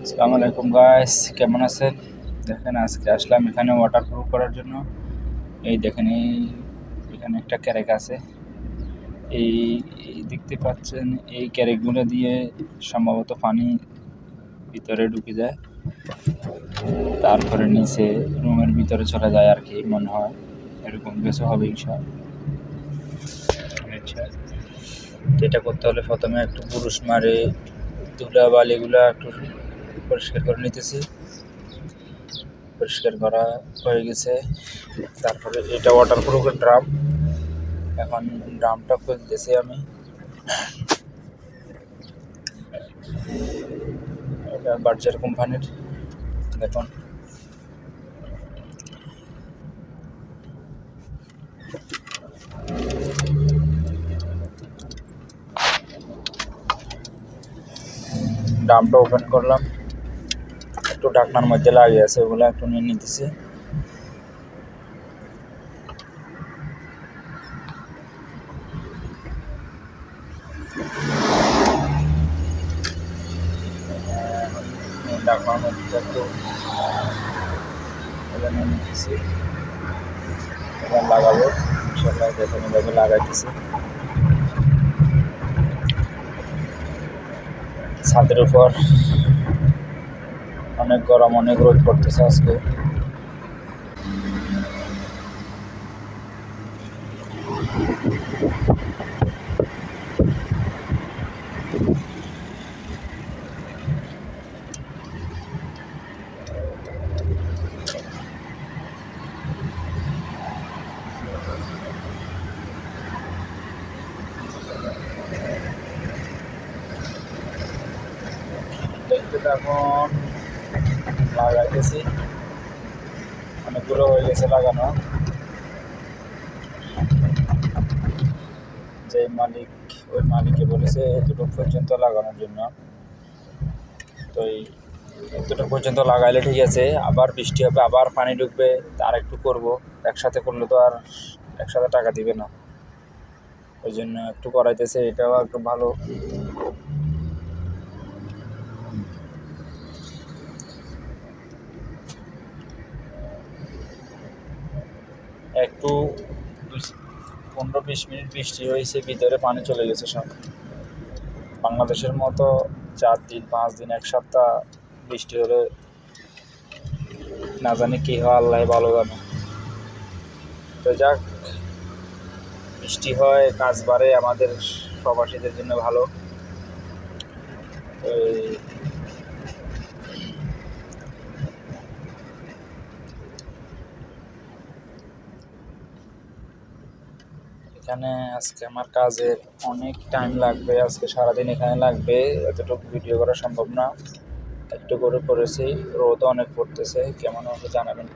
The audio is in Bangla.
আসসালামু আলাইকুম গাইস, কেমন আছেন? দেখেন আজকে আসলাম এখানে ওয়াটার প্রুফ করার জন্য। এই দেখেন এখানে একটা ক্যারেক আছে। এই দেখতে পাচ্ছেন, এই ক্যারেকগুলো দিয়ে সম্ভবত পানি ভিতরে ঢুকে যায়, তারপরে নিচে রুমের ভিতরে চলে যায় আর কি, মনে হয় এরকম কিছু হবে ইনশাআল্লাহ। আচ্ছা, এটা করতে হলে প্রথমে একটু বুরুশ মারে ধুলা বালিগুলা একটু পরিষ্কার করে নিতেছি। পরিষ্কার করা হয়ে গেছে। তারপরে এটা ওয়াটার প্রুফের ড্রাম। এখন ড্রামটা খুলতেছি আমি। এটা বার্জার কোম্পানির, দেখুন। ড্রামটা ওপেন করলাম, একটু ঢাকনার মধ্যে লাগিয়ে আছে, ওগুলো একটু নিয়ে নিতেছি। ঢাকনার মধ্যে একটু নিয়ে নিতেছি, এবার লাগাবো ইনশাআল্লাহ। দেখুন এভাবে লাগাইতেছি। ছাদের উপর অনেক গরম, অনেক রোদ পড়তেছে আজকে। এখন লাগাইতেছি, অনেকগুলো হয়ে গেছে লাগানো। যে মালিক, ওই মালিকে বলেছে এতটুকু পর্যন্ত লাগানোর জন্য। তো এই এতটুকু পর্যন্ত লাগাইলে ঠিক আছে, আবার বৃষ্টি হবে, আবার পানি ঢুকবে, আর একটু করবো। একসাথে করলে তো আর একসাথে টাকা দিবে না, ওই জন্য একটু করাইতেছে। এটাও একটু ভালো। একটু 15-20 মিনিট বৃষ্টি হয়েছে, ভিতরে পানি চলে গেছে সব। বাংলাদেশের মতো 4 দিন 5 দিন 1 সপ্তাহ বৃষ্টি হলে না জানি কি হয়, আল্লাহ ভালো জানে। তো যাক, বৃষ্টি হয়, কাজ বাড়ে, আমাদের প্রবাসীদের জন্য ভালো। এখানে আজকে আমার কাজের অনেক টাইম লাগবে, আজকে সারাদিন এখানে লাগবে, এতটুকু ভিডিও করা সম্ভব না। একটু করে করেছি, রোদও অনেক পড়তেছে, কেমন হবে জানাবেন।